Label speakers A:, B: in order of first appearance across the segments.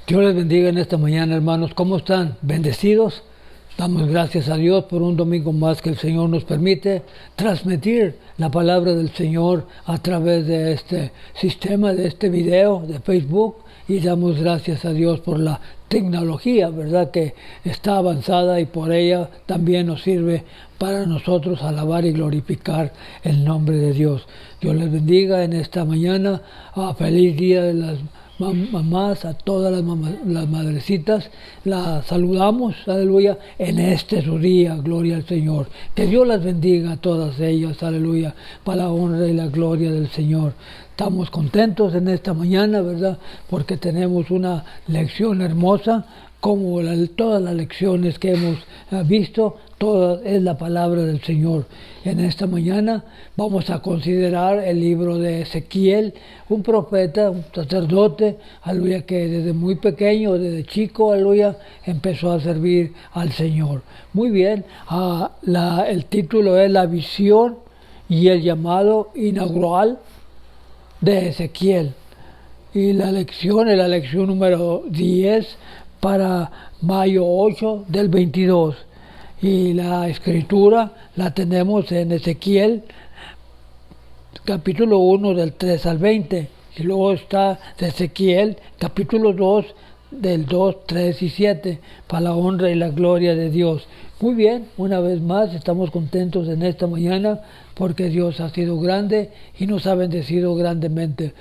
A: Dios les bendiga en esta mañana, hermanos. ¿Cómo están? ¿Bendecidos? Damos gracias a Dios por un domingo más que el Señor nos permite transmitir la palabra del Señor a través de este sistema, de este video de Facebook. Y damos gracias a Dios por la tecnología, ¿verdad? Que está avanzada y por ella también nos sirve para nosotros alabar y glorificar el nombre de Dios. Dios les bendiga en esta mañana. Feliz día de las mamás, a todas las madrecitas, las saludamos, aleluya, en este su día, gloria al Señor. Que Dios las bendiga a todas ellas, aleluya, para la honra y la gloria del Señor. Estamos contentos en esta mañana, ¿verdad? Porque tenemos una lección hermosa, como todas las lecciones que hemos visto, toda es la palabra del Señor. En esta mañana vamos a considerar el libro de Ezequiel, un profeta, un sacerdote, aleluya, que desde muy pequeño, desde chico, aleluya, empezó a servir al Señor. Muy bien, el título es La visión y el llamado inaugural de Ezequiel. Y la lección es la lección número 10 para mayo 8 del 22. Y la escritura la tenemos en Ezequiel, capítulo 1 del 3 al 20. Y luego está de Ezequiel, capítulo 2 del 2, 3 y 7, para la honra y la gloria de Dios. Muy bien, una vez más estamos contentos en esta mañana porque Dios ha sido grande y nos ha bendecido grandemente.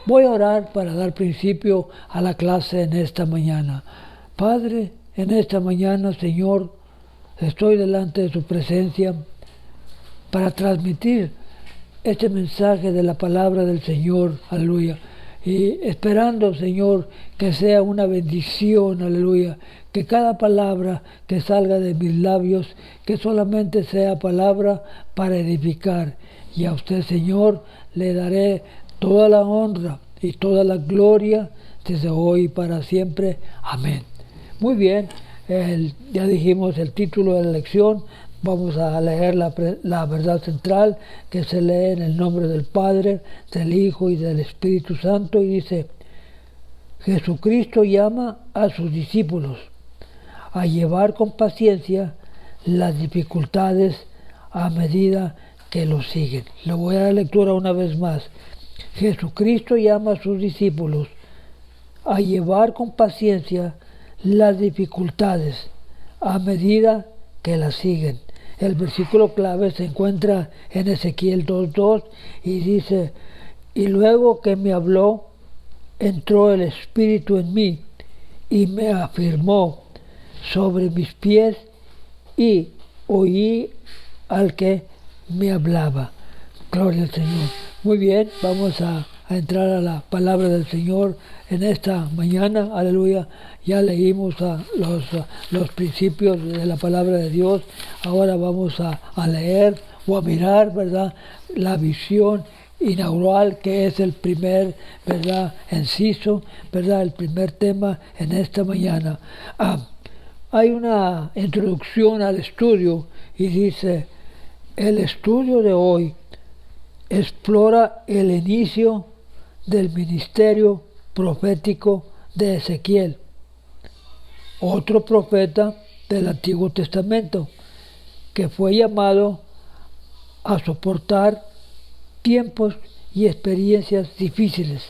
A: Voy a orar para dar principio a la clase en esta mañana. Padre, en esta mañana, Señor, estoy delante de su presencia para transmitir este mensaje de la palabra del Señor, aleluya. Y esperando, Señor, que sea una bendición, aleluya. Que cada palabra que salga de mis labios, que solamente sea palabra para edificar. Y a usted, Señor, le daré toda la honra y toda la gloria desde hoy y para siempre. Amén. Muy bien, ya dijimos el título de la lección. Vamos a leer la verdad central que se lee en el nombre del Padre, del Hijo y del Espíritu Santo. Y dice: Jesucristo llama a sus discípulos a llevar con paciencia las dificultades a medida que los siguen. Le voy a dar lectura una vez más. Jesucristo llama a sus discípulos a llevar con paciencia las dificultades a medida que las siguen. El versículo clave se encuentra en Ezequiel 2:2 y dice: y luego que me habló, entró el Espíritu en mí y me afirmó sobre mis pies y oí al que me hablaba. Gloria al Señor. Muy bien, vamos a entrar a la palabra del Señor en esta mañana. Aleluya. Ya leímos los principios de la palabra de Dios. Ahora vamos a leer o a mirar, ¿verdad?, la visión inaugural, que es el primer, ¿verdad?, inciso, ¿verdad?, el primer tema en esta mañana. Hay una introducción al estudio y dice: el estudio de hoy explora el inicio del ministerio profético de Ezequiel, otro profeta del Antiguo Testamento, que fue llamado a soportar tiempos y experiencias difíciles.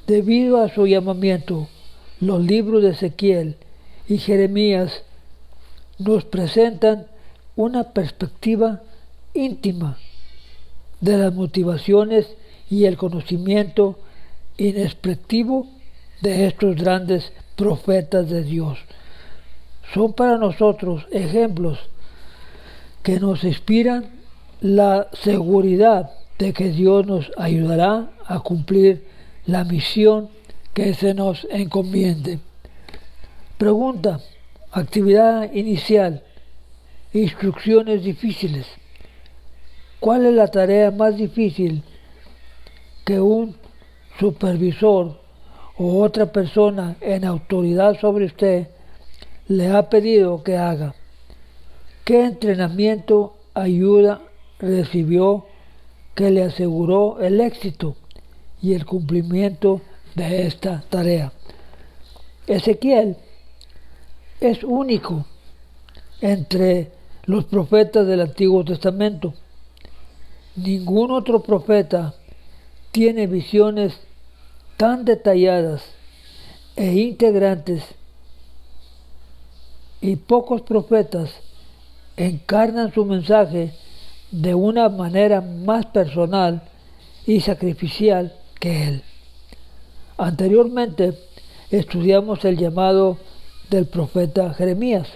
A: Debido a su llamamiento, los libros de Ezequiel y Jeremías nos presentan una perspectiva íntima de las motivaciones y el conocimiento inexpresivo de estos grandes profetas de Dios. Son para nosotros ejemplos que nos inspiran la seguridad de que Dios nos ayudará a cumplir la misión que se nos encomiende. Pregunta: actividad inicial, instrucciones difíciles. ¿Cuál es la tarea más difícil que un supervisor o otra persona en autoridad sobre usted le ha pedido que haga? ¿Qué entrenamiento, ayuda recibió que le aseguró el éxito y el cumplimiento de esta tarea? Ezequiel es único entre los profetas del Antiguo Testamento. Ningún otro profeta tiene visiones tan detalladas e integrantes, y pocos profetas encarnan su mensaje de una manera más personal y sacrificial que él. Anteriormente estudiamos el llamado del profeta Jeremías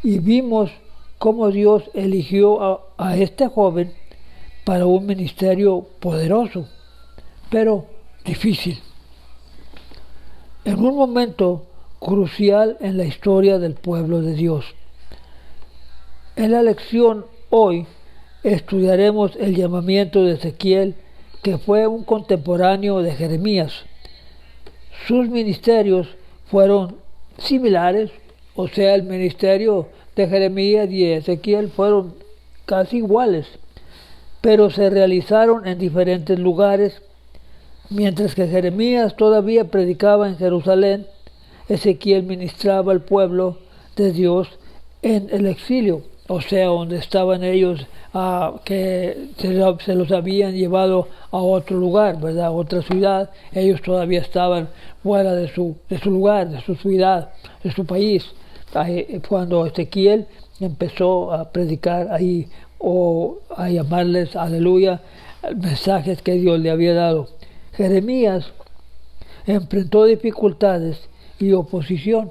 A: y vimos cómo Dios eligió a este joven para un ministerio poderoso, pero difícil. En un momento crucial en la historia del pueblo de Dios. En la lección hoy estudiaremos el llamamiento de Ezequiel, que fue un contemporáneo de Jeremías. Sus ministerios fueron similares, o sea, el ministerio de Jeremías y Ezequiel fueron casi iguales, pero se realizaron en diferentes lugares. Mientras que Jeremías todavía predicaba en Jerusalén, Ezequiel ministraba al pueblo de Dios en el exilio, o sea, donde estaban ellos, que se los habían llevado a otro lugar, ¿verdad? A otra ciudad. Ellos todavía estaban fuera de su lugar, de su ciudad, de su país. Cuando Ezequiel empezó a predicar ahí, o a llamarles, aleluya, mensajes que Dios le había dado. Jeremías enfrentó dificultades y oposición,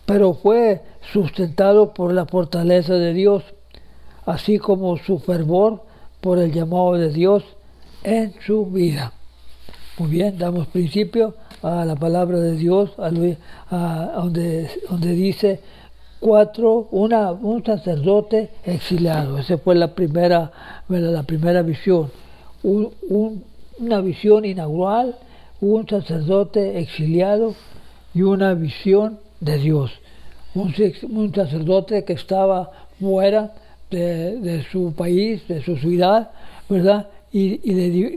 A: pero fue sustentado por la fortaleza de Dios, así como su fervor por el llamado de Dios en su vida. Muy bien, damos principio a la palabra de Dios, donde dice un sacerdote exiliado. Esa fue la primera visión. Una visión inaugural, un sacerdote exiliado y una visión de Dios. Un sacerdote que estaba fuera de su país, de su ciudad, ¿verdad? Y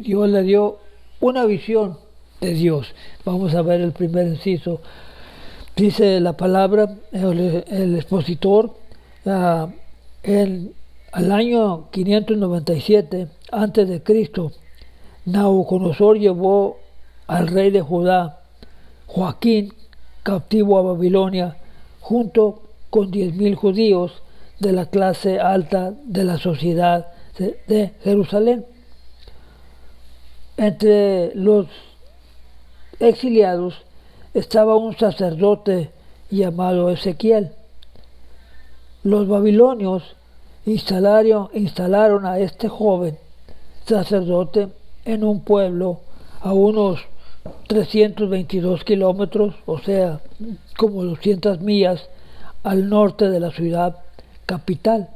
A: Dios le dio una visión de Dios. Vamos a ver el primer inciso. Dice la palabra, el expositor, al año 597 antes de Cristo, Nabucodonosor llevó al rey de Judá, Joaquín, cautivo a Babilonia, junto con 10,000 judíos de la clase alta de la sociedad de Jerusalén. Entre los exiliados estaba un sacerdote llamado Ezequiel. Los babilonios instalaron a este joven sacerdote en un pueblo a unos 322 kilómetros, o sea, como 200 millas al norte de la ciudad capital.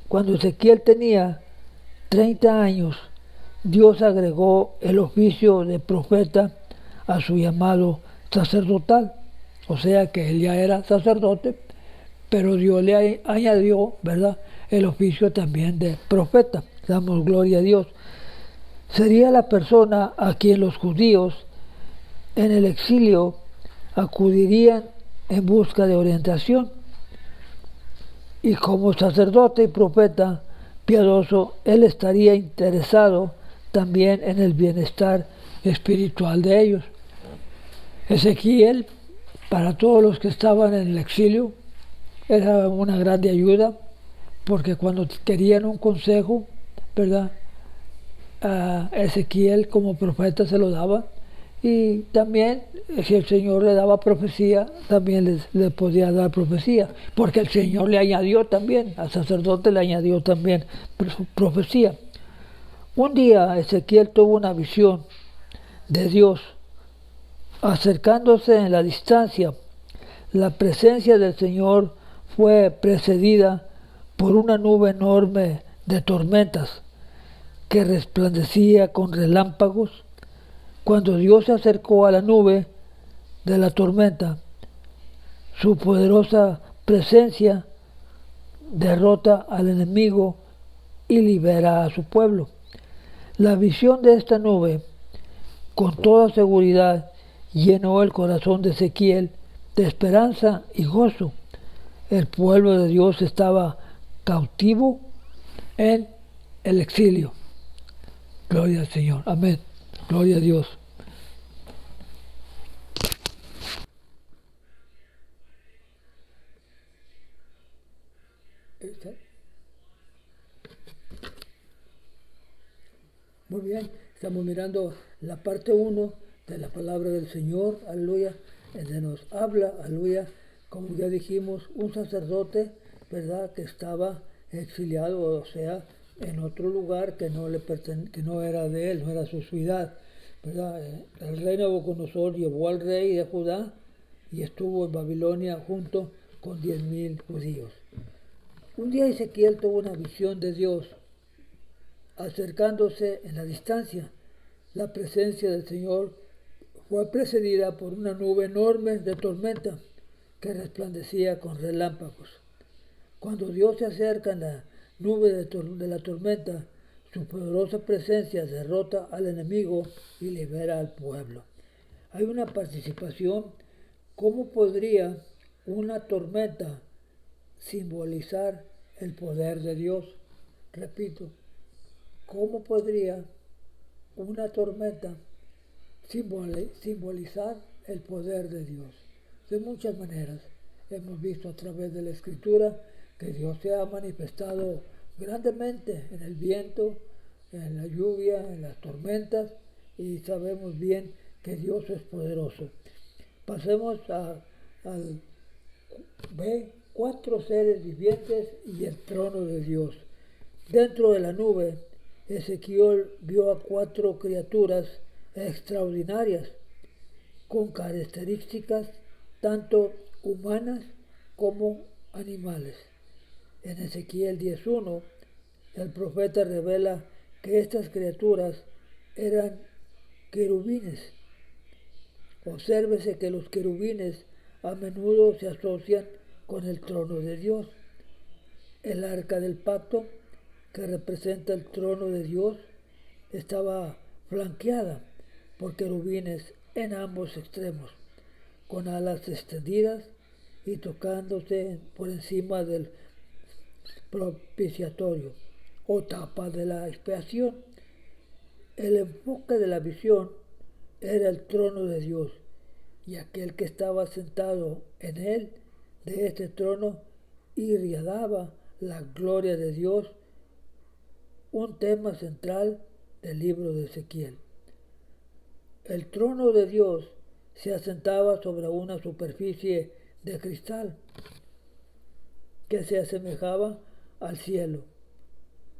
A: Cuando Ezequiel tenía 30 años, Dios agregó el oficio de profeta a su llamado sacerdotal. O sea que él ya era sacerdote, pero Dios le añadió, ¿verdad?, el oficio también de profeta. Damos gloria a Dios. Sería la persona a quien los judíos en el exilio acudirían en busca de orientación. Y como sacerdote y profeta piadoso, él estaría interesado también en el bienestar espiritual de ellos. Ezequiel, para todos los que estaban en el exilio, era una grande ayuda, porque cuando querían un consejo, ¿verdad?, a Ezequiel como profeta se lo daba, y también si el Señor le daba profecía, también le podía dar profecía, porque el Señor le añadió también, al sacerdote le añadió también profecía. Un día Ezequiel tuvo una visión de Dios. Acercándose en la distancia, la presencia del Señor fue precedida por una nube enorme de tormentas que resplandecía con relámpagos. Cuando Dios se acercó a la nube de la tormenta, su poderosa presencia derrota al enemigo y libera a su pueblo. La visión de esta nube con toda seguridad llenó el corazón de Ezequiel de esperanza y gozo. El pueblo de Dios estaba cautivo en el exilio. Gloria al Señor. Amén. Gloria a Dios. Muy bien, estamos mirando la parte 1 de la palabra del Señor, aleluya, donde nos habla, aleluya, como ya dijimos, un sacerdote, ¿verdad?, que estaba exiliado, o sea, en otro lugar que que no era de él, no era su ciudad, ¿verdad? El rey Nabucodonosor llevó al rey de Judá y estuvo en Babilonia junto con 10,000 judíos. Un día Ezequiel tuvo una visión de Dios. Acercándose en la distancia, la presencia del Señor fue precedida por una nube enorme de tormenta que resplandecía con relámpagos. Cuando Dios se acerca en la nube de la tormenta, su poderosa presencia derrota al enemigo y libera al pueblo. Hay una participación. ¿Cómo podría una tormenta simbolizar el poder de Dios? Repito, ¿cómo podría una tormenta simbolizar el poder de Dios? De muchas maneras. Hemos visto a través de la Escritura que Dios se ha manifestado grandemente en el viento, en la lluvia, en las tormentas, y sabemos bien que Dios es poderoso. Pasemos al ve 4 seres vivientes y el trono de Dios. Dentro de la nube, Ezequiel vio a 4 criaturas extraordinarias, con características tanto humanas como animales. En Ezequiel 10:1, el profeta revela que estas criaturas eran querubines. Obsérvese que los querubines a menudo se asocian con el trono de Dios. El arca del pacto, que representa el trono de Dios, estaba flanqueada por querubines en ambos extremos, con alas extendidas y tocándose por encima del propiciatorio o tapa de la expiación. El enfoque de la visión era el trono de Dios y aquel que estaba sentado en él. De este trono irradiaba la gloria de Dios, un tema central del libro de Ezequiel. El trono de Dios se asentaba sobre una superficie de cristal que se asemejaba al cielo.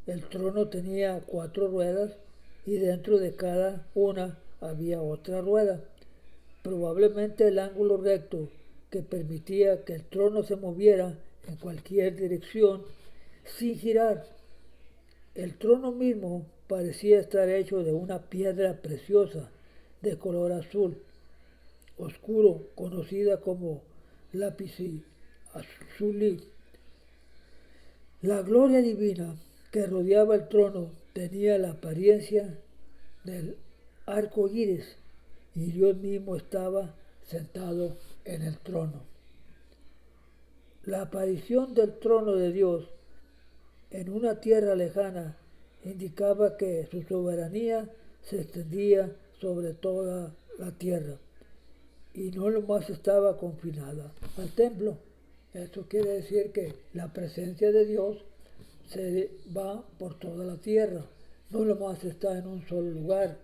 A: El trono tenía 4 ruedas y dentro de cada una había otra rueda. Probablemente el ángulo recto que permitía que el trono se moviera en cualquier dirección sin girar. El trono mismo parecía estar hecho de una piedra preciosa de color azul oscuro, conocida como lapislázuli. La gloria divina que rodeaba el trono tenía la apariencia del arco iris y Dios mismo estaba sentado en el trono. La aparición del trono de Dios en una tierra lejana indicaba que su soberanía se extendía sobre toda la tierra y no nomás estaba confinada al templo. Esto quiere decir que la presencia de Dios se va por toda la tierra, no nomás está en un solo lugar,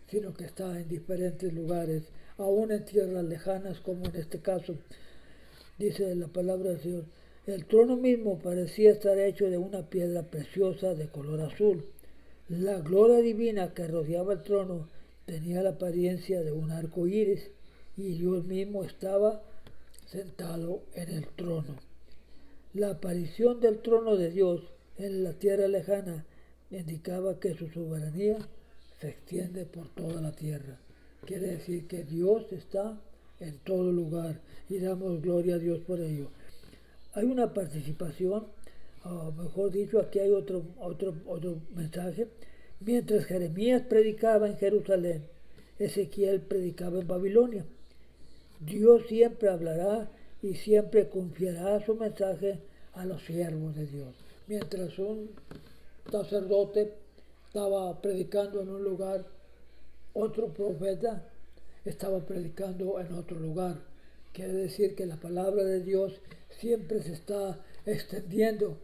A: sino que está en diferentes lugares, aún en tierras lejanas, como en este caso. Dice la palabra del Señor, el trono mismo parecía estar hecho de una piedra preciosa de color azul. La gloria divina que rodeaba el trono tenía la apariencia de un arco iris y Dios mismo estaba sentado en el trono. La aparición del trono de Dios en la tierra lejana indicaba que su soberanía se extiende por toda la tierra. Quiere decir que Dios está en todo lugar y damos gloria a Dios por ello. Hay una participación, o mejor dicho, aquí hay otro mensaje. Mientras Jeremías predicaba en Jerusalén, Ezequiel predicaba en Babilonia. Dios siempre hablará y siempre confiará su mensaje a los siervos de Dios. Mientras un sacerdote estaba predicando en un lugar, otro profeta estaba predicando en otro lugar. Quiere decir que la palabra de Dios siempre se está extendiendo,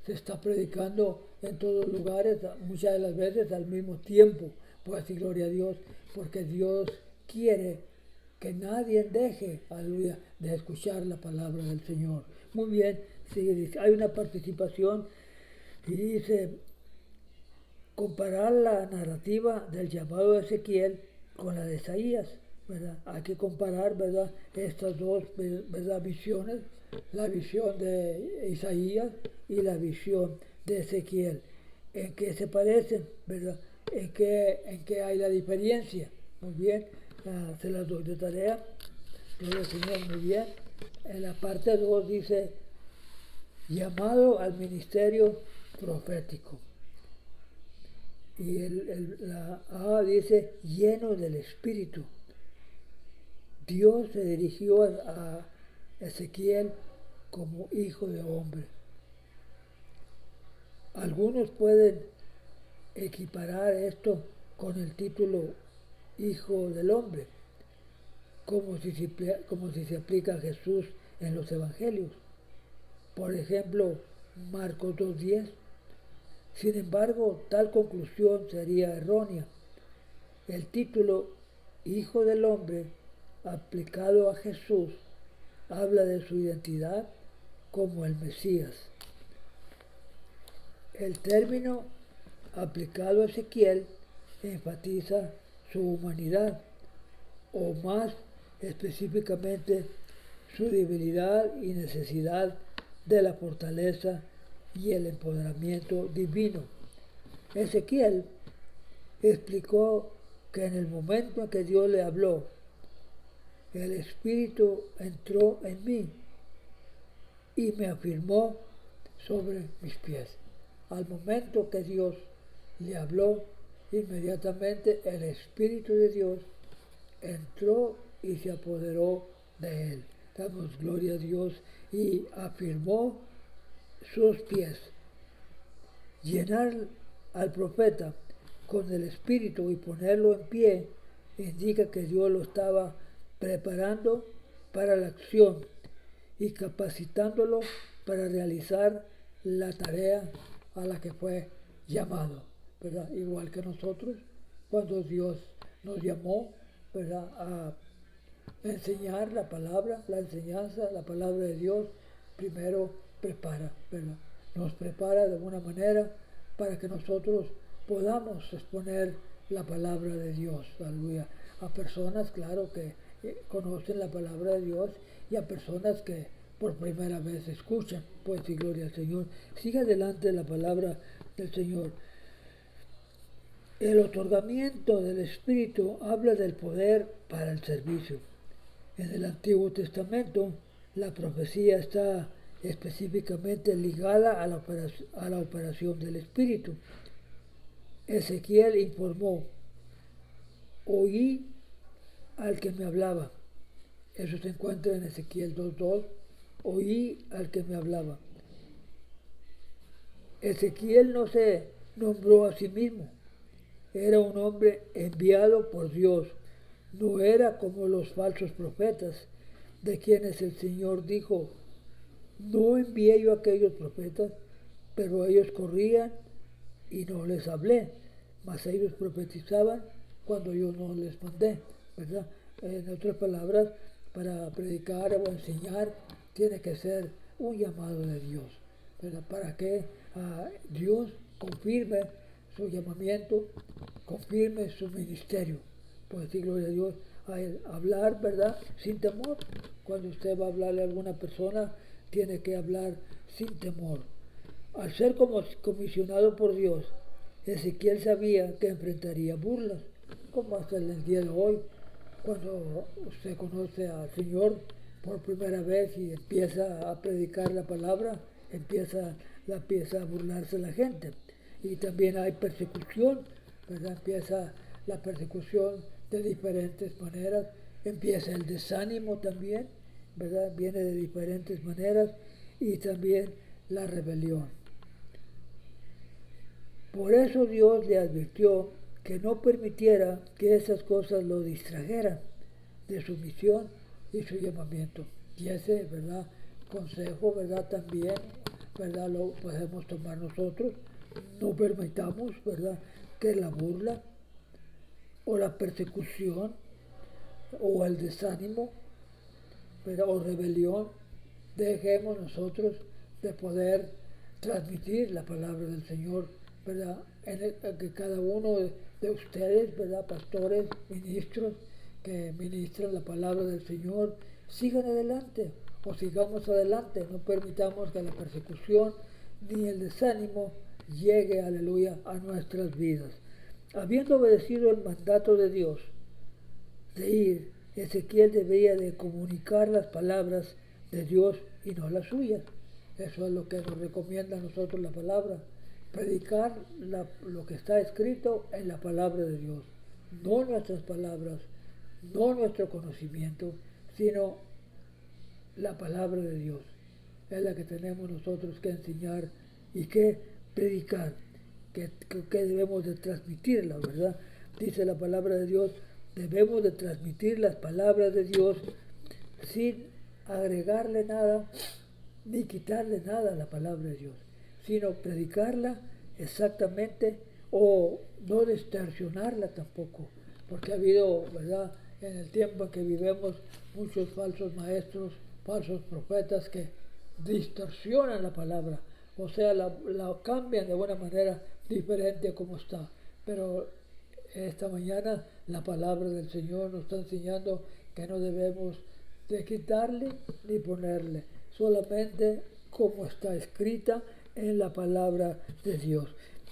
A: se está predicando en todos lugares, muchas de las veces al mismo tiempo. Pues sí, gloria a Dios, porque Dios quiere que nadie deje, aleluya, de escuchar la palabra del Señor. Muy bien, sigue, dice, hay una participación y dice, comparar la narrativa del llamado de Ezequiel con la de Isaías, ¿verdad? Hay que comparar, ¿verdad?, estas dos, ¿verdad?, visiones, la visión de Isaías y la visión de Ezequiel. ¿En qué se parecen, verdad? ¿En qué hay la diferencia? Muy bien, se las doy de tarea. Gloria al Señor, muy bien. En la parte 2 dice, llamado al ministerio profético. Y la A dice, lleno del Espíritu. Dios se dirigió a Ezequiel como hijo de hombre. Algunos pueden equiparar esto con el título Hijo del Hombre, como si se aplica a Jesús en los Evangelios. Por ejemplo, Marcos 2:10. Sin embargo, tal conclusión sería errónea. El título Hijo del Hombre, aplicado a Jesús, habla de su identidad como el Mesías. El término aplicado a Ezequiel enfatiza su humanidad, o más específicamente su debilidad y necesidad de la fortaleza y el empoderamiento divino. Ezequiel explicó que en el momento en que Dios le habló, el Espíritu entró en mí y me afirmó sobre mis pies. Al momento que Dios le habló, inmediatamente el Espíritu de Dios entró y se apoderó de él. Damos gloria a Dios y afirmó sus pies. Llenar al profeta con el Espíritu y ponerlo en pie indica que Dios lo estaba preparando para la acción y capacitándolo para realizar la tarea a la que fue llamado, ¿verdad? Igual que nosotros, cuando Dios nos llamó, ¿verdad?, a enseñar la palabra, la enseñanza, la palabra de Dios, primero prepara, ¿verdad? Nos prepara de alguna manera para que nosotros podamos exponer la palabra de Dios, aleluya, a personas, claro, que conocen la palabra de Dios y a personas que por primera vez escuchan. Pues sí, gloria al Señor. Sigue adelante la palabra del Señor. El otorgamiento del Espíritu habla del poder para el servicio. En el Antiguo Testamento, la profecía está específicamente ligada a la operación del Espíritu. Ezequiel informó, oí al que me hablaba. Eso se encuentra en Ezequiel 2:2. Oí al que me hablaba. Ezequiel no se nombró a sí mismo. Era un hombre enviado por Dios. No era como los falsos profetas, de quienes el Señor dijo, no envié yo a aquellos profetas, pero ellos corrían y no les hablé, mas ellos profetizaban cuando yo no les mandé, ¿verdad? En otras palabras, para predicar o enseñar tiene que ser un llamado de Dios, ¿verdad? Para que Dios confirme su llamamiento, confirme su ministerio. Por decir gloria a Dios, a hablar, ¿verdad?, sin temor. Cuando usted va a hablarle a alguna persona, tiene que hablar sin temor. Al ser comisionado por Dios, Ezequiel sabía que enfrentaría burlas, como hasta el día de hoy, cuando usted conoce al Señor por primera vez y empieza a predicar la palabra, empieza a burlarse la gente. Y también hay persecución, ¿verdad? Empieza la persecución de diferentes maneras. Empieza el desánimo también, ¿verdad? Viene de diferentes maneras, y también la rebelión. Por eso Dios le advirtió que no permitiera que esas cosas lo distrajeran de su misión y su llamamiento. Y ese, ¿verdad?, consejo, ¿verdad?, también, ¿verdad?, lo podemos tomar nosotros. No permitamos, ¿verdad?, que la burla o la persecución o el desánimo, ¿verdad?, o rebelión, dejemos nosotros de poder transmitir la palabra del Señor, ¿verdad?, en que cada uno de ustedes, ¿verdad?, pastores, ministros, que ministran la palabra del Señor, sigan adelante o sigamos adelante. No permitamos que la persecución ni el desánimo llegue, aleluya, a nuestras vidas. Habiendo obedecido el mandato de Dios de ir, Ezequiel debía de comunicar las palabras de Dios y no las suyas. Eso es lo que nos recomienda a nosotros la palabra. Predicar lo que está escrito en la palabra de Dios. No nuestras palabras, no nuestro conocimiento, sino la palabra de Dios. Es la que tenemos nosotros que enseñar y que predicar, que debemos de transmitirla, ¿verdad? Dice la palabra de Dios, debemos de transmitir las palabras de Dios sin agregarle nada ni quitarle nada a la palabra de Dios, sino predicarla exactamente, o no distorsionarla tampoco, porque ha habido, ¿verdad?, en el tiempo en que vivimos, muchos falsos maestros, falsos profetas que distorsionan la palabra, o sea, la cambian de una manera diferente a como está. Pero esta mañana la palabra del Señor nos está enseñando que no debemos de quitarle ni ponerle, solamente como está escrita en la palabra de Dios.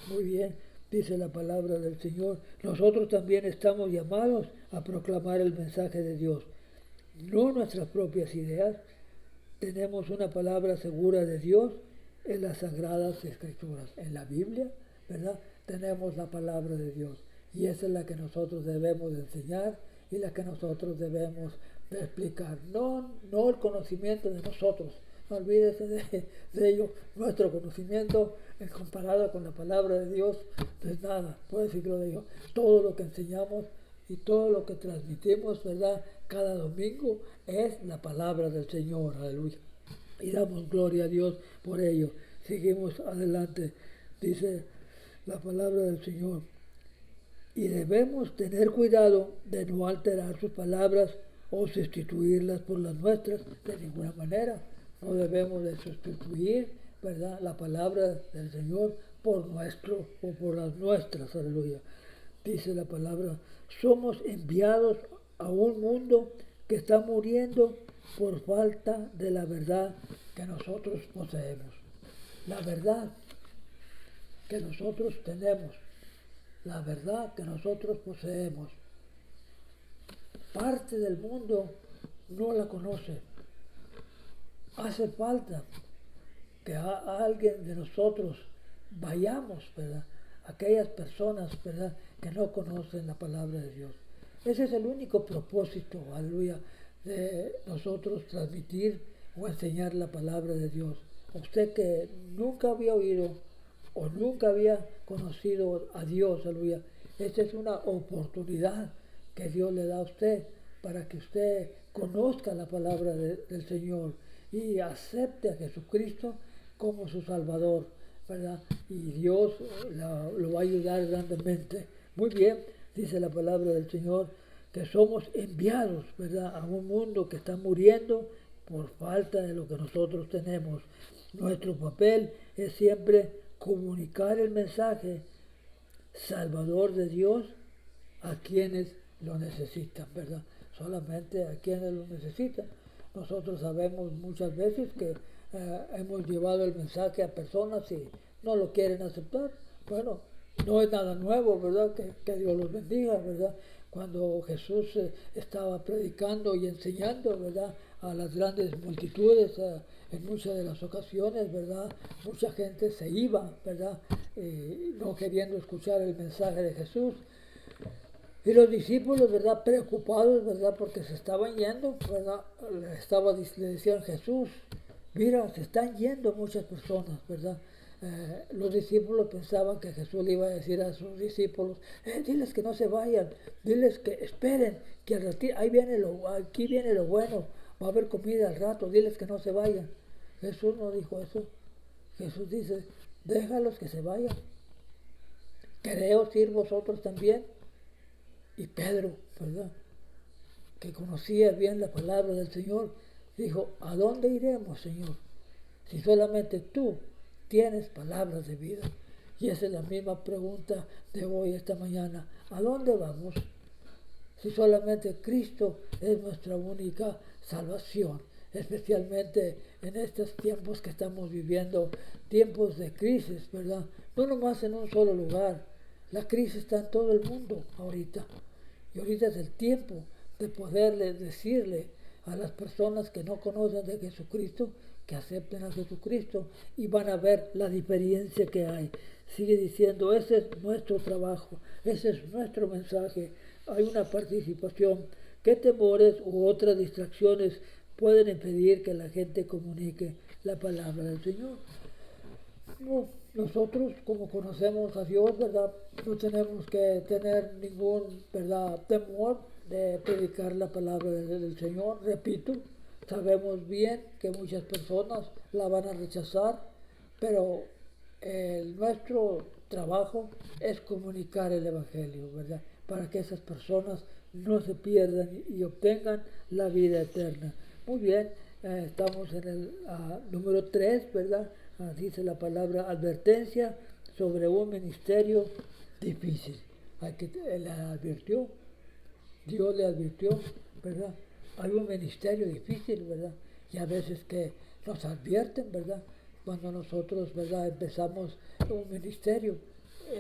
A: Muy bien, dice la palabra del Señor. Nosotros también estamos llamados a proclamar el mensaje de Dios, no nuestras propias ideas. Tenemos una palabra segura de Dios en las Sagradas Escrituras, en la Biblia, ¿verdad? Tenemos la palabra de Dios, y esa es la que nosotros debemos de enseñar y la que nosotros debemos de explicar. No el conocimiento de nosotros, no olvídese de ello. Nuestro conocimiento, en comparado con la palabra de Dios, no es nada, puedo decirlo de ello. Todo lo que enseñamos y todo lo que transmitimos, ¿verdad?, cada domingo es la palabra del Señor, aleluya. Y damos gloria a Dios por ello. Seguimos adelante, dice la palabra del Señor. Y debemos tener cuidado de no alterar sus palabras o sustituirlas por las nuestras de ninguna manera. No debemos de sustituir, ¿verdad?, la palabra del Señor por nuestro o por las nuestras, aleluya. Dice la palabra, somos enviados a un mundo que está muriendo por falta de la verdad que nosotros poseemos. La verdad que nosotros tenemos, la verdad que nosotros poseemos. Parte del mundo no la conoce. Hace falta que a alguien de nosotros vayamos, ¿verdad?, aquellas personas, ¿verdad?, que no conocen la palabra de Dios. Ese es el único propósito, aleluya, de nosotros transmitir o enseñar la palabra de Dios. Usted que nunca había oído o nunca había conocido a Dios, aleluya, esta es una oportunidad que Dios le da a usted para que usted conozca la palabra del Señor y acepte a Jesucristo como su Salvador, ¿verdad? Y Dios lo va a ayudar grandemente. Muy bien, dice la palabra del Señor, que somos enviados, ¿verdad?, a un mundo que está muriendo por falta de lo que nosotros tenemos. Nuestro papel es siempre comunicar el mensaje salvador de Dios a quienes lo necesitan, ¿verdad? Solamente a quienes lo necesitan. Nosotros sabemos muchas veces que hemos llevado el mensaje a personas y no lo quieren aceptar. Bueno, no es nada nuevo, ¿verdad? Que Dios los bendiga, ¿verdad? Cuando Jesús estaba predicando y enseñando, ¿verdad?, a las grandes multitudes, en muchas de las ocasiones, ¿verdad?, mucha gente se iba, ¿verdad?, no queriendo escuchar el mensaje de Jesús. Y los discípulos, ¿verdad? Preocupados, ¿verdad? Porque se estaban yendo, ¿verdad? Le decían Jesús, mira, se están yendo muchas personas, ¿verdad? Los discípulos pensaban que Jesús le iba a decir a sus discípulos, diles que no se vayan, diles que esperen, que al ratito, aquí viene lo bueno, va a haber comida al rato, diles que no se vayan. Jesús no dijo eso. Jesús dice, déjalos que se vayan. Quereos ir vosotros también. Y Pedro, ¿verdad? Que conocía bien la palabra del Señor, dijo, ¿a dónde iremos, Señor? Si solamente tú tienes palabras de vida. Y esa es la misma pregunta de hoy, esta mañana. ¿A dónde vamos? Si solamente Cristo es nuestra única salvación, especialmente en estos tiempos que estamos viviendo, tiempos de crisis, ¿verdad? No nomás en un solo lugar. La crisis está en todo el mundo ahorita. Y ahorita es el tiempo de poderle decirle a las personas que no conocen de Jesucristo, que acepten a Jesucristo y van a ver la diferencia que hay. Sigue diciendo, ese es nuestro trabajo, ese es nuestro mensaje. Hay una participación. ¿Qué temores u otras distracciones pueden impedir que la gente comunique la palabra del Señor? No, nosotros, como conocemos a Dios, ¿verdad? No tenemos que tener ningún, ¿verdad?, temor de predicar la palabra del Señor. Repito, sabemos bien que muchas personas la van a rechazar, pero nuestro trabajo es comunicar el Evangelio, ¿verdad? Para que esas personas no se pierdan y obtengan la vida eterna. Muy bien, estamos en el número 3, ¿verdad? Dice la palabra advertencia sobre un ministerio difícil. Le advirtió, Dios le advirtió, ¿verdad? Hay un ministerio difícil, ¿verdad? Y a veces que nos advierten, ¿verdad? Cuando nosotros, ¿verdad?, empezamos un ministerio,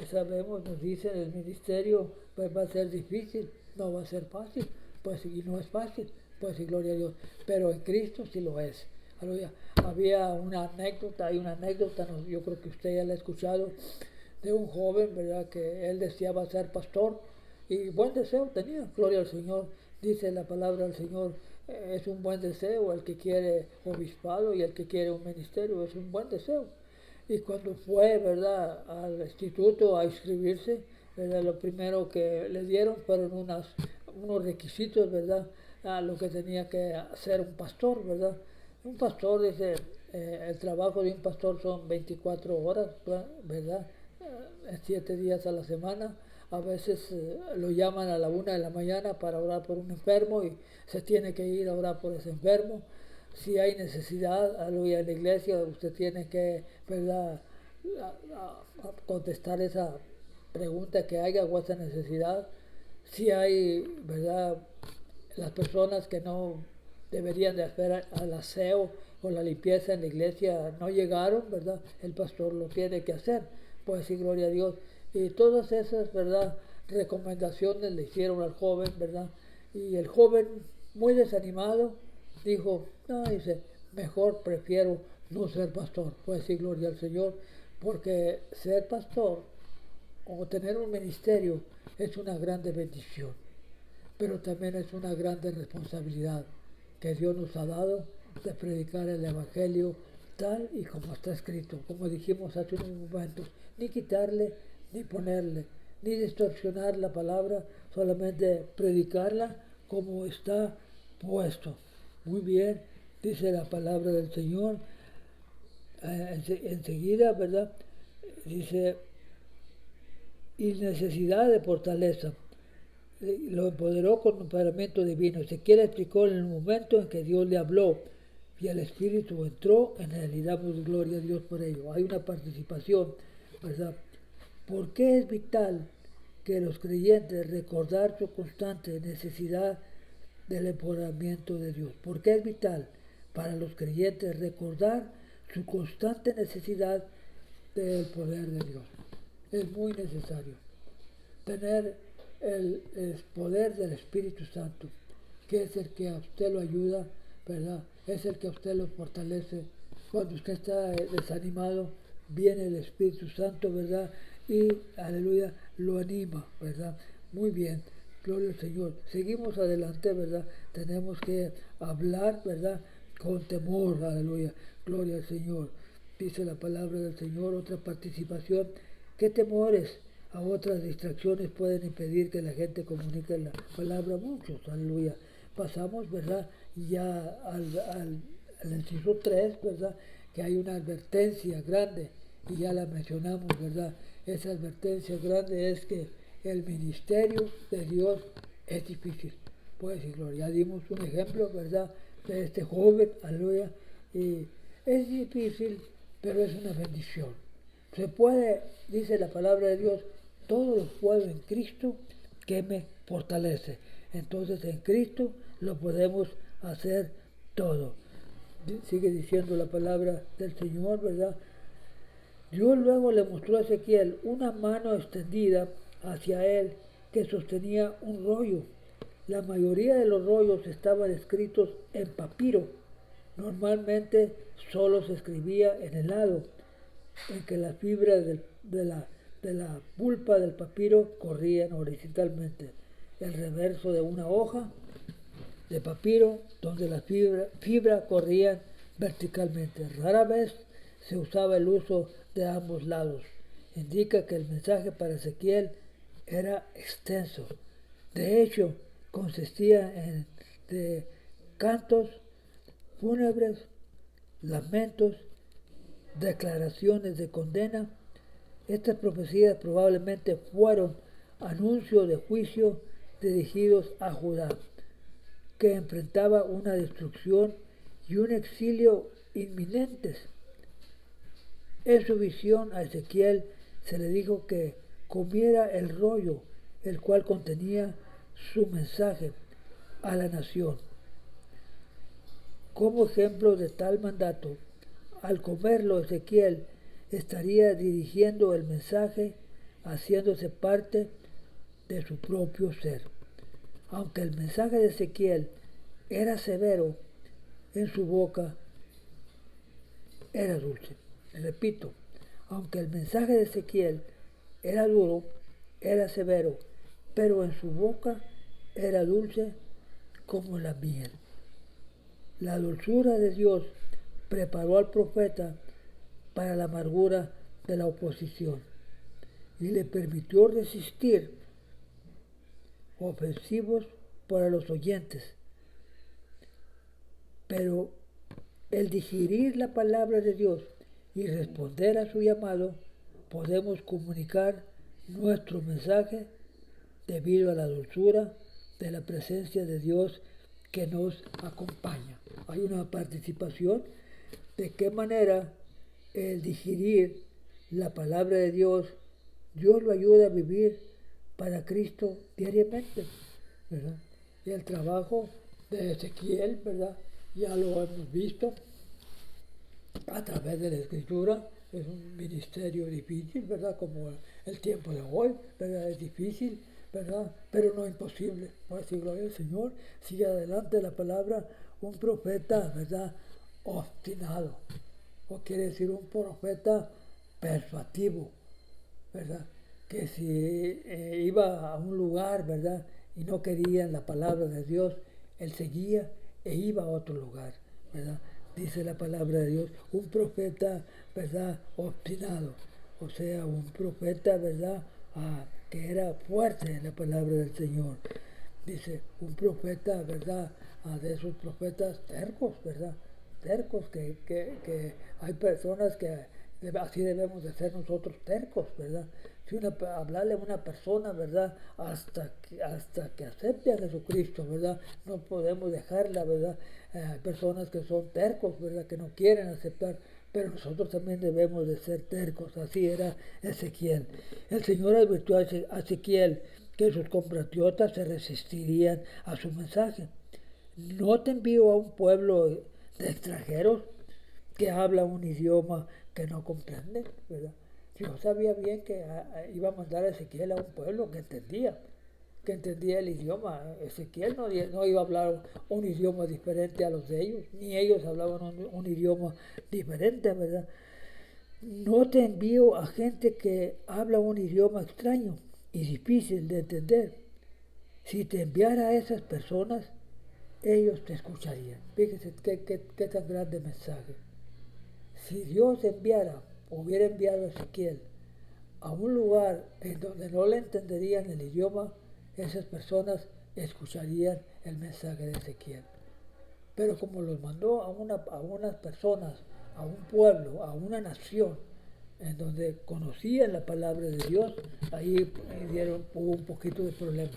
A: sabemos, nos dicen, el ministerio pues va a ser difícil, no va a ser fácil, pues y no es fácil, pues y gloria a Dios, pero en Cristo sí lo es. Aleluya. Había hay una anécdota, yo creo que usted ya la ha escuchado, de un joven, ¿verdad?, que él deseaba ser pastor y buen deseo tenía, gloria al Señor. Dice la palabra del Señor, es un buen deseo el que quiere obispado y el que quiere un ministerio, es un buen deseo. Y cuando fue, ¿verdad?, al instituto a inscribirse, ¿verdad?, lo primero que le dieron fueron unos requisitos, ¿verdad?, a lo que tenía que hacer un pastor, ¿verdad? Un pastor, dice, el trabajo de un pastor son 24 horas, ¿verdad? 7 días a la semana. A veces lo llaman a la 1 de la mañana para orar por un enfermo y se tiene que ir a orar por ese enfermo. Si hay necesidad, aleluya, en la iglesia, usted tiene que, ¿verdad?, a contestar esa pregunta que haya o esa necesidad. Si hay, ¿verdad?, las personas que no deberían de hacer al aseo o la limpieza en la iglesia no llegaron, ¿verdad? El pastor lo tiene que hacer, pues sí, gloria a Dios. Y todas esas, ¿verdad?, recomendaciones le hicieron al joven, ¿verdad? Y el joven, muy desanimado, dijo, no, dice, mejor prefiero no ser pastor, pues sí, gloria al Señor, porque ser pastor o tener un ministerio es una grande bendición, pero también es una grande responsabilidad que Dios nos ha dado de predicar el Evangelio tal y como está escrito, como dijimos hace unos momentos, ni quitarle ni ponerle, ni distorsionar la palabra, solamente predicarla como está puesto. Muy bien, dice la palabra del Señor, enseguida, ¿verdad? Dice, y necesidad de fortaleza. Lo empoderó con un empoderamiento divino. Ezequiel explicó en el momento en que Dios le habló y el Espíritu entró en él y damos gloria a Dios por ello. Hay una participación, ¿verdad? ¿Por qué es vital que los creyentes recordar su constante necesidad del empoderamiento de Dios? ¿Por qué es vital para los creyentes recordar su constante necesidad del poder de Dios? Es muy necesario tener el poder del Espíritu Santo, que es el que a usted lo ayuda, ¿verdad? Es el que a usted lo fortalece. Cuando usted está desanimado, viene el Espíritu Santo, ¿verdad? Y, aleluya, lo anima, ¿verdad? Muy bien. Gloria al Señor. Seguimos adelante, ¿verdad? Tenemos que hablar, ¿verdad? Con temor, aleluya. Gloria al Señor. Dice la palabra del Señor, otra participación. ¿Qué temores a otras distracciones pueden impedir que la gente comunique la palabra? Muchos, aleluya. Pasamos, ¿verdad? Ya al inciso 3, ¿verdad? Que hay una advertencia grande y ya la mencionamos, ¿verdad? Esa advertencia grande es que el ministerio de Dios es difícil. Pues sí, Gloria, ya dimos un ejemplo, ¿verdad? De este joven, aleluya, y es difícil, pero es una bendición. Se puede, dice la palabra de Dios, todo lo puedo en Cristo que me fortalece. Entonces en Cristo lo podemos hacer todo. Sigue diciendo la palabra del Señor, ¿verdad? Dios luego le mostró a Ezequiel una mano extendida hacia él que sostenía un rollo. La mayoría de los rollos estaban escritos en papiro. Normalmente solo se escribía en el lado en que las fibras de la pulpa del papiro corrían horizontalmente. El reverso de una hoja de papiro donde las fibras corrían verticalmente. Rara vez se usaba el uso de ambos lados. Indica que el mensaje para Ezequiel era extenso. De hecho, consistía de cantos fúnebres, lamentos, declaraciones de condena. Estas profecías probablemente fueron anuncios de juicio dirigidos a Judá, que enfrentaba una destrucción y un exilio inminentes. En su visión a Ezequiel se le dijo que comiera el rollo, el cual contenía su mensaje a la nación. Como ejemplo de tal mandato, al comerlo Ezequiel estaría dirigiendo el mensaje, haciéndose parte de su propio ser. Aunque el mensaje de Ezequiel era severo, en su boca era dulce. Repito, aunque el mensaje de Ezequiel era duro, era severo, pero en su boca era dulce como la miel. La dulzura de Dios preparó al profeta para la amargura de la oposición y le permitió resistir ofensivos para los oyentes. Pero el digerir la palabra de Dios y responder a su llamado, podemos comunicar nuestro mensaje debido a la dulzura de la presencia de Dios que nos acompaña. Hay una participación de qué manera el digerir la palabra de Dios, Dios lo ayuda a vivir para Cristo diariamente, ¿verdad? Y el trabajo de Ezequiel, ¿verdad? Ya lo hemos visto a través de la Escritura. Es un ministerio difícil, ¿verdad? Como el tiempo de hoy, ¿verdad? Es difícil, ¿verdad? Pero no imposible. Por decir gloria al Señor, sigue adelante la palabra, un profeta, ¿verdad? Obstinado. O quiere decir un profeta persuasivo, ¿verdad? Que si iba a un lugar, ¿verdad? Y no querían la palabra de Dios, él seguía e iba a otro lugar, ¿verdad? Dice la palabra de Dios, un profeta, ¿verdad? Obstinado, o sea, un profeta, ¿verdad? Que era fuerte en la palabra del Señor. Dice, un profeta, ¿verdad? De esos profetas tercos, ¿verdad? Tercos, que hay personas que así debemos de ser nosotros tercos, ¿verdad? Si hablarle a una persona, ¿verdad? Hasta que acepte a Jesucristo, ¿verdad? No podemos dejarla, ¿verdad? Hay personas que son tercos, ¿verdad? Que no quieren aceptar, pero nosotros también debemos de ser tercos. Así era Ezequiel. El Señor advirtió a Ezequiel que sus compatriotas se resistirían a su mensaje. No te envío a un pueblo de extranjeros que habla un idioma que no comprenden, ¿verdad? Dios sabía bien que iba a mandar a Ezequiel a un pueblo que entendía el idioma. Ezequiel no iba a hablar un idioma diferente a los de ellos, ni ellos hablaban un idioma diferente, ¿verdad? No te envío a gente que habla un idioma extraño y difícil de entender. Si te enviara a esas personas, ellos te escucharían. Fíjese qué tan grande mensaje. Si Dios enviara, hubiera enviado a Ezequiel a un lugar en donde no le entenderían el idioma, esas personas escucharían el mensaje de Ezequiel. Pero como los mandó a unas personas, a un pueblo, a una nación, en donde conocían la palabra de Dios, ahí hubo un poquito de problema.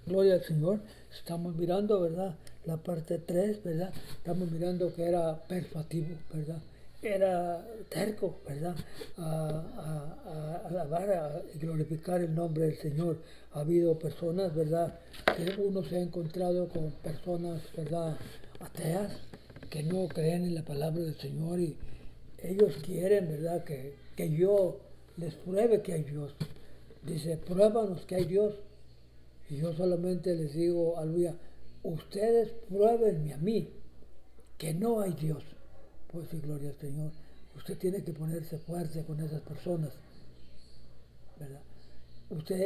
A: Gloria al Señor. Estamos mirando, ¿verdad? La parte 3, ¿verdad? Estamos mirando que era persuasivo, ¿verdad? Era terco, ¿verdad? A alabar, a glorificar el nombre del Señor. Ha habido personas, ¿verdad? Que uno se ha encontrado con personas, ¿verdad? Ateas, que no creen en la palabra del Señor y ellos quieren, ¿verdad? Que yo les pruebe que hay Dios. Dice, pruébanos que hay Dios. Y yo solamente les digo, aleluya, ustedes pruébenme a mí que no hay Dios. Pues sí, gloria al Señor. Usted tiene que ponerse fuerte con esas personas, ¿verdad?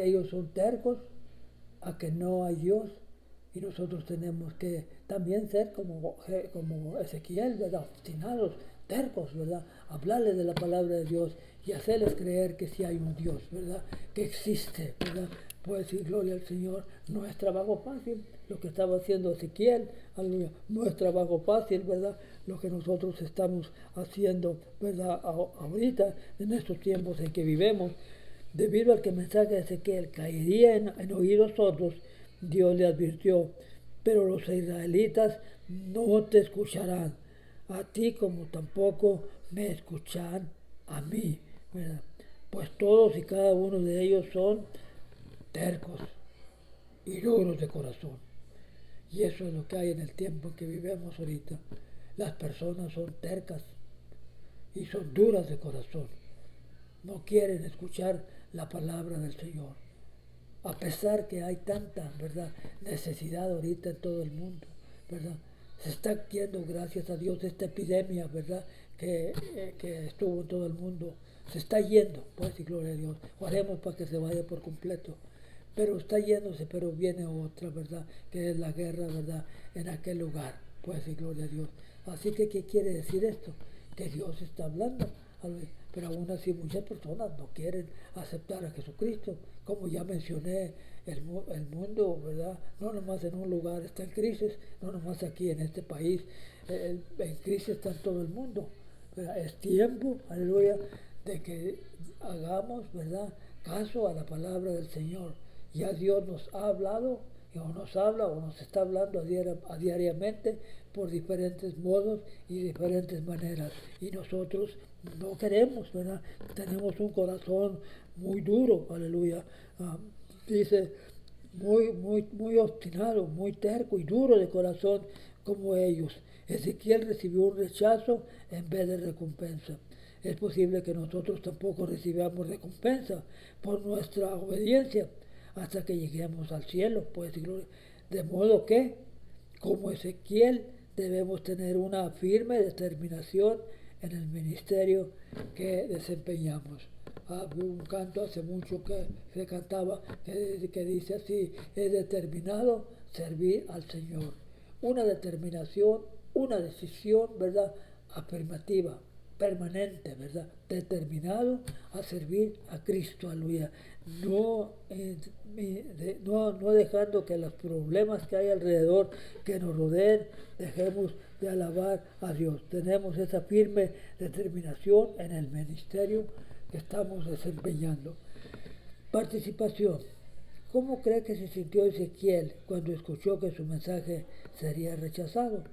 A: Ellos son tercos a que no hay Dios y nosotros tenemos que también ser como Ezequiel, ¿verdad? Obstinados, tercos, ¿verdad? Hablarles de la palabra de Dios y hacerles creer que sí hay un Dios, ¿verdad? Que existe, ¿verdad? Pues sí, gloria al Señor, no es trabajo fácil lo que estaba haciendo Ezequiel, aleluya, no es trabajo fácil, ¿verdad? Lo que nosotros estamos haciendo, ¿verdad? Ahorita, en estos tiempos en que vivemos, debido al que el mensaje de Ezequiel caería en oídos sordos, Dios le advirtió, pero los israelitas no te escucharán, a ti como tampoco me escuchan a mí, ¿verdad? Pues todos y cada uno de ellos son tercos y duros de corazón. Y eso es lo que hay en el tiempo en que vivimos ahorita. Las personas son tercas y son duras de corazón. No quieren escuchar la palabra del Señor. A pesar que hay tanta, ¿verdad?, necesidad ahorita en todo el mundo, ¿verdad? Se está yendo, gracias a Dios, esta epidemia, ¿verdad?, que estuvo en todo el mundo. Se está yendo, pues, y gloria a Dios. Oremos para que se vaya por completo. Pero está yéndose, pero viene otra, ¿verdad?, que es la guerra, ¿verdad?, en aquel lugar, pues, y gloria a Dios. Así que, ¿qué quiere decir esto? Que Dios está hablando. Pero aún así muchas personas no quieren aceptar a Jesucristo. Como ya mencioné, el mundo, ¿verdad? No nomás en un lugar está en crisis, no nomás aquí en este país, en crisis está en todo el mundo. ¿Verdad? Es tiempo, aleluya, de que hagamos, ¿verdad?, caso a la palabra del Señor. Ya Dios nos ha hablado, o nos habla, o nos está hablando diariamente por diferentes modos y diferentes maneras. Y nosotros no queremos, ¿verdad? Tenemos un corazón muy duro, aleluya. Dice, muy obstinado, muy terco y duro de corazón como ellos. Ezequiel recibió un rechazo en vez de recompensa. Es posible que nosotros tampoco recibamos recompensa por nuestra obediencia hasta que lleguemos al cielo, pues, de modo que, como Ezequiel, debemos tener una firme determinación en el ministerio que desempeñamos. Había un canto hace mucho que se cantaba que dice así, he determinado servir al Señor. Una determinación, una decisión, ¿verdad?, afirmativa, permanente, ¿verdad?, determinado a servir a Cristo, aleluya. No dejando que los problemas que hay alrededor, que nos rodeen, dejemos de alabar a Dios. Tenemos esa firme determinación en el ministerio que estamos desempeñando. Participación. ¿Cómo cree que se sintió Ezequiel cuando escuchó que su mensaje sería rechazado?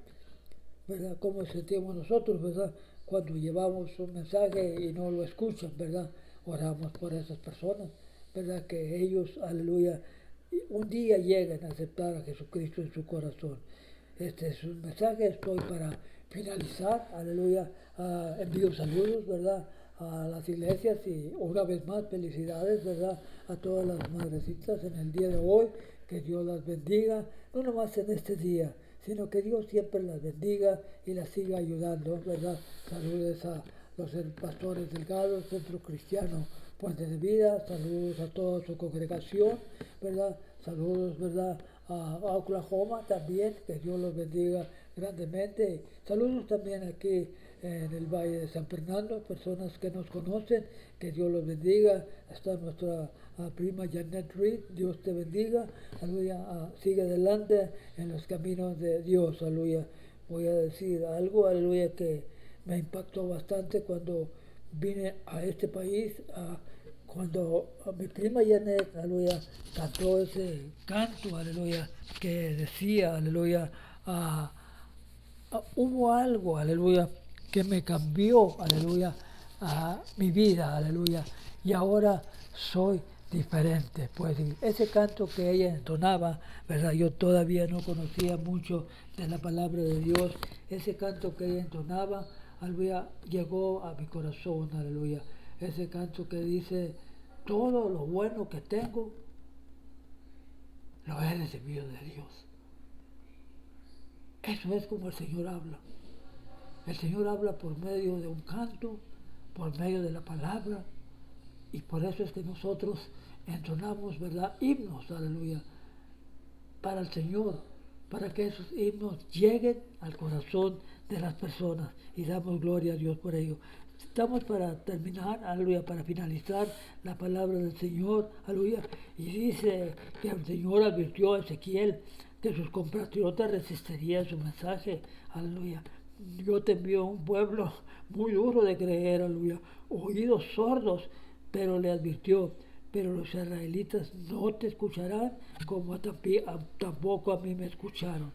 A: ¿Verdad? ¿Cómo sentimos nosotros, verdad, cuando llevamos un mensaje y no lo escuchan, verdad? Oramos por esas personas, verdad, que ellos, aleluya, un día lleguen a aceptar a Jesucristo en su corazón. Este es un mensaje, estoy para finalizar, aleluya, envío saludos, verdad, a las iglesias y una vez más felicidades, verdad, a todas las madrecitas en el día de hoy, que Dios las bendiga, no nomás en este día, sino que Dios siempre las bendiga y las siga ayudando, ¿verdad? Saludos a los pastores delgados, Centro Cristiano Puente de Vida, saludos a toda su congregación, ¿verdad? saludos, ¿verdad? A Oklahoma también, que Dios los bendiga grandemente. Saludos también aquí en el Valle de San Fernando, personas que nos conocen, que Dios los bendiga. Está nuestra prima Janet Reed, Dios te bendiga, aleluya. Sigue adelante en los caminos de Dios, aleluya. Voy a decir algo, aleluya, que me impactó bastante cuando vine a este país, cuando mi prima Janet, aleluya, cantó ese canto, aleluya, que decía, aleluya, hubo algo, aleluya, que me cambió, aleluya, mi vida, aleluya, y ahora soy diferente. Pues ese canto que ella entonaba, ¿verdad? Yo todavía no conocía mucho de la palabra de Dios. Ese canto que ella entonaba, aleluya, llegó a mi corazón, aleluya. Ese canto que dice, todo lo bueno que tengo, lo he recibido de Dios. Eso es como el Señor habla. El Señor habla por medio de un canto, por medio de la palabra, y por eso es que nosotros entonamos, ¿verdad? Himnos, aleluya, para el Señor, para que esos himnos lleguen al corazón de las personas y damos gloria a Dios por ello. Estamos para terminar, aleluya, para finalizar la palabra del Señor, aleluya, y dice que el Señor advirtió a Ezequiel que sus compatriotas resistirían su mensaje, aleluya. Yo te envío a un pueblo muy duro de creer, aleluya, oídos sordos, pero le advirtió, pero los israelitas no te escucharán como tampoco a mí me escucharon.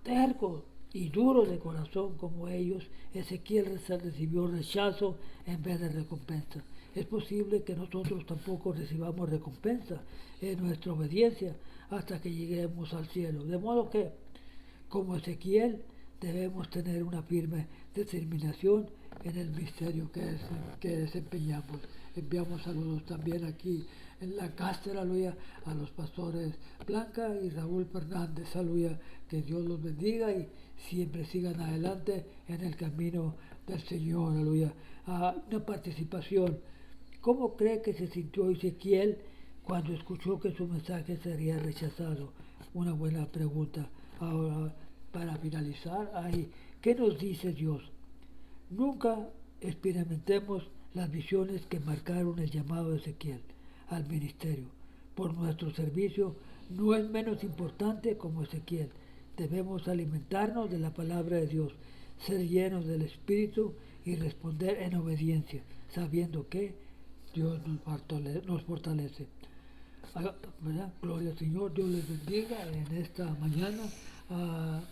A: Terco y duro de corazón como ellos, Ezequiel recibió rechazo en vez de recompensa. Es posible que nosotros tampoco recibamos recompensa en nuestra obediencia hasta que lleguemos al cielo. De modo que, como Ezequiel, debemos tener una firme determinación en el misterio que desempeñamos. Enviamos saludos también aquí en la Lancaster, aleluya, a los pastores Blanca y Raúl Fernández, aleluya, que Dios los bendiga y siempre sigan adelante en el camino del Señor, aleluya. Una participación. ¿Cómo cree que se sintió Ezequiel cuando escuchó que su mensaje sería rechazado? Una buena pregunta. Ahora, para finalizar, ¿qué nos dice Dios? Nunca experimentemos las visiones que marcaron el llamado de Ezequiel al ministerio. Por nuestro servicio no es menos importante como Ezequiel. Debemos alimentarnos de la palabra de Dios, ser llenos del Espíritu y responder en obediencia, sabiendo que Dios nos fortalece. ¿Verdad? Gloria al Señor, Dios les bendiga en esta mañana.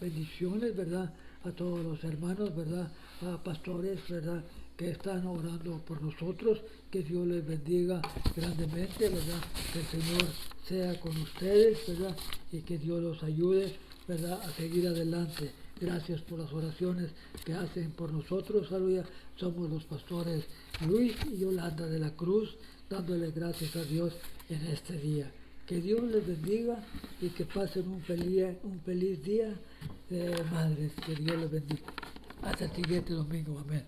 A: Bendiciones, ¿verdad? A todos los hermanos, ¿verdad? A pastores, ¿verdad? Que están orando por nosotros. Que Dios les bendiga grandemente, ¿verdad? Que el Señor sea con ustedes, ¿verdad? Y que Dios los ayude, ¿verdad? A seguir adelante. Gracias por las oraciones que hacen por nosotros, aleluya. Somos los pastores Luis y Yolanda de la Cruz, dándole gracias a Dios en este día. Que Dios les bendiga y que pasen un feliz día de madres. Que Dios les bendiga. Hasta el siguiente domingo. Amén.